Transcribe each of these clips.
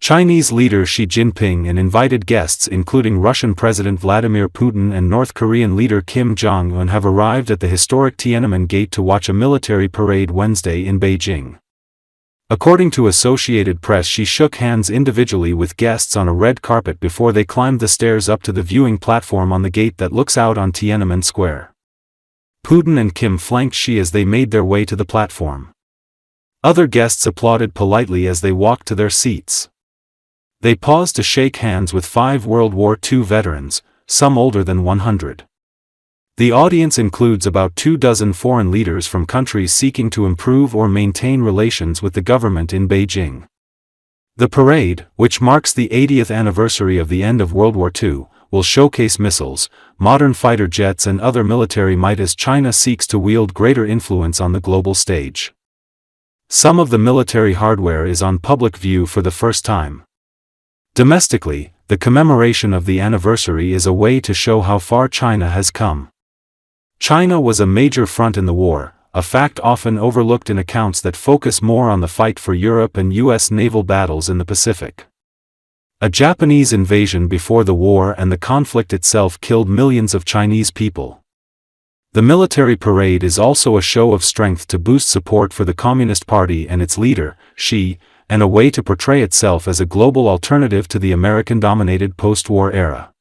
Chinese leader Xi Jinping and invited guests including Russian President Vladimir Putin and North Korean leader Kim Jong Un have arrived at the historic Tiananmen Gate to watch a military parade Wednesday in Beijing. According to Associated Press, Xi shook hands individually with guests on a red carpet before they climbed the stairs up to the viewing platform on the gate that looks out on Tiananmen Square. Putin and Kim flanked Xi as they made their way to the platform. Other guests applauded politely as they walked to their seats. They paused to shake hands with 5 World War II veterans, some older than 100. The audience includes about 24 foreign leaders from countries seeking to improve or maintain relations with the government in Beijing. The parade, which marks the 80th anniversary of the end of World War II, will showcase missiles, modern fighter jets and other military might as China seeks to wield greater influence on the global stage. Some of the military hardware is on public view for the first time. Domestically, the commemoration of the anniversary is a way to show how far China has come. China was a major front in the war, a fact often overlooked in accounts that focus more on the fight for Europe and U.S. naval battles in the Pacific. A Japanese invasion before the war and the conflict itself killed millions of Chinese people. The military parade is also a show of strength to boost support for the Communist Party and its leader, Xi, and a way to portray itself as a global alternative to the American-dominated post-war era.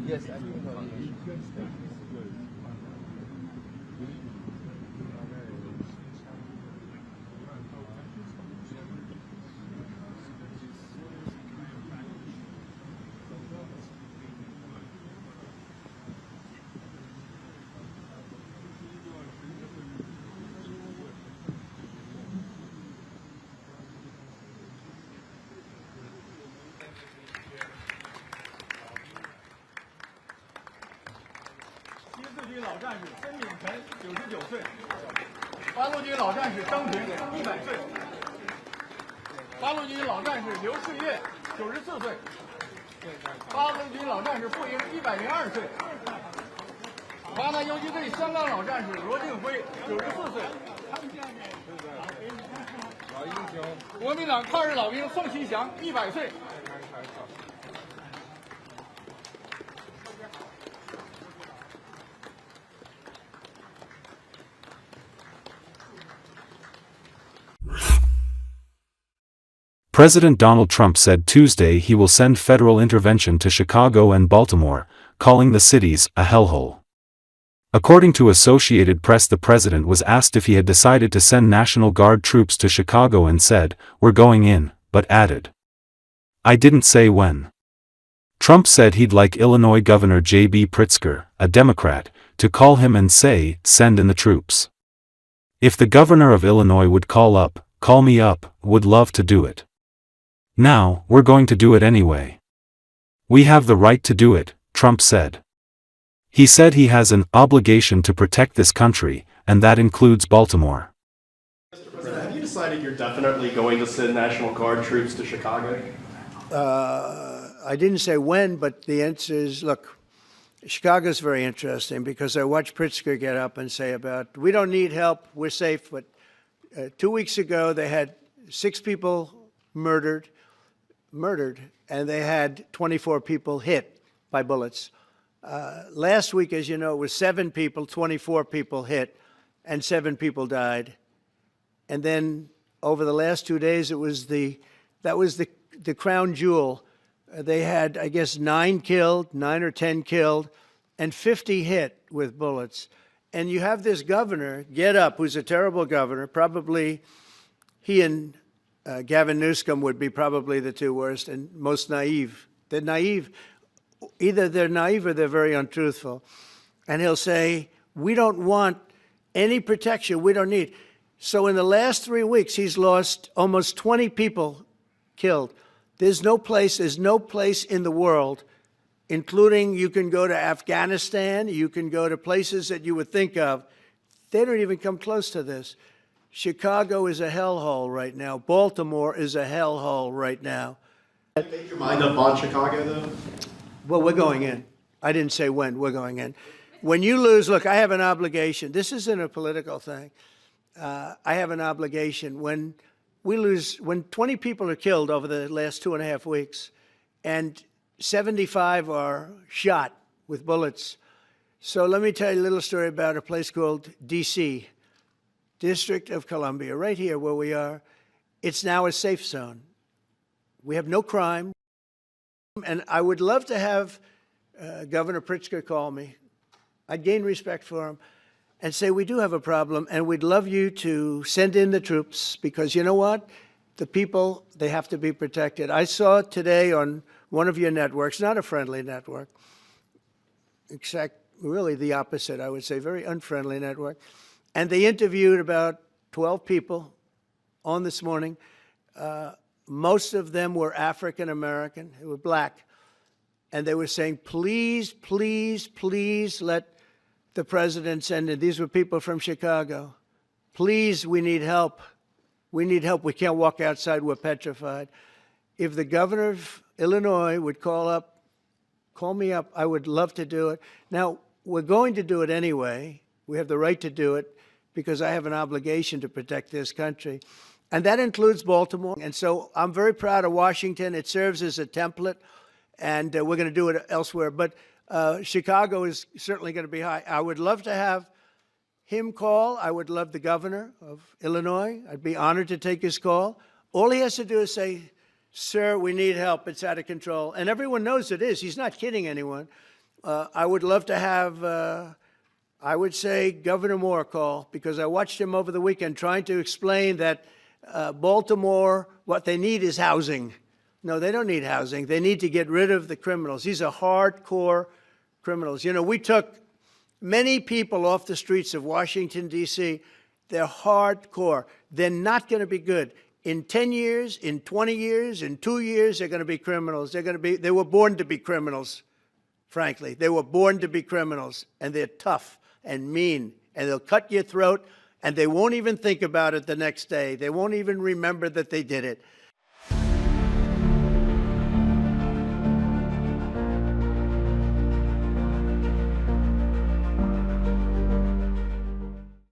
Yes, I think老战士申敏臣99岁，八路军老战士张群100岁，八路军老战士刘世业94岁，八路军老战士傅英102岁，华南游击队香港老战士罗定辉，94岁。老英雄。国民党抗日老兵宋其祥，100岁。President Donald Trump said Tuesday he will send federal intervention to Chicago and Baltimore, calling the cities a hellhole. According to Associated Press, the president was asked if he had decided to send National Guard troops to Chicago and said, "We're going in," but added, "I didn't say when." Trump said he'd like Illinois Governor J.B. Pritzker, a Democrat, to call him and say, "Send in the troops." If the governor of Illinois would call me up, would love to do it. Now, we're going to do it anyway. We have the right to do it, Trump said. He said he has an obligation to protect this country, and that includes Baltimore. Mr. President, have you decided you're definitely going to send National Guard troops to Chicago? I didn't say when, but the answer is, look, Chicago's very interesting because I watched Pritzker get up and say we don't need help, we're safe. But 2 weeks ago, they had 6 people murdered, and they had 24 people hit by bullets. Last week, as you know, it was 7 people, 24 people hit, and 7 people died. And then over the last 2 days, that was the crown jewel. They had, I guess, 9 or 10 killed, and 50 hit with bullets. And you have this governor get up, who's a terrible governor. Probably he and Gavin Newsom would be probably the 2 worst and most naive. They're naive. Either they're naive or they're very untruthful. And he'll say, we don't want any protection. We don't need. So in the last 3 weeks, he's lost almost 20 people killed. There's no place in the world, including you can go to Afghanistan, you can go to places that you would think of. They don't even come close to this. Chicago is a hellhole right now. Baltimore is a hellhole right now. Have you made your mind up on Chicago, though? Well, we're going in. I didn't say when. We're going in. When you lose, look, I have an obligation. This isn't a political thing. I have an obligation. When we lose, when 20 people are killed over the last 2.5 weeks, and 75 are shot with bullets. So let me tell you a little story about a place called D.C., District of Columbia, right here where we are. It's now a safe zone. We have no crime. And I would love to have Governor Pritzker call me. I'd gain respect for him and say, we do have a problem, and we'd love you to send in the troops because you know what? The people, they have to be protected. I saw today on one of your networks, not a friendly network, except really the opposite, I would say, very unfriendly network. And they interviewed about 12 people on this morning. Most of them were African American, they were black. And they were saying, please, please, please let the president send in. These were people from Chicago. Please, we need help. We need help. We can't walk outside. We're petrified. If the governor of Illinois would call me up, I would love to do it. Now, we're going to do it anyway. We have the right to do it because I have an obligation to protect this country. And that includes Baltimore. And so I'm very proud of Washington. It serves as a template, and we're going to do it elsewhere. But Chicago is certainly going to be high. I would love to have him call. I would love the governor of Illinois. I'd be honored to take his call. All he has to do is say, sir, we need help. It's out of control. And everyone knows it is. He's not kidding anyone. I would love to have, I would say, Governor Moore call, because I watched him over the weekend trying to explain that Baltimore, what they need is housing. No, they don't need housing. They need to get rid of the criminals. These are hardcore criminals. You know, we took many people off the streets of Washington, D.C. They're hardcore. They're not going to be good. In 10 years, in 20 years, in 2 years, they're going to be criminals. They were born to be criminals, frankly. They were born to be criminals, and they're tough and mean, and they'll cut your throat, and they won't even think about it the next day. They won't even remember that they did it.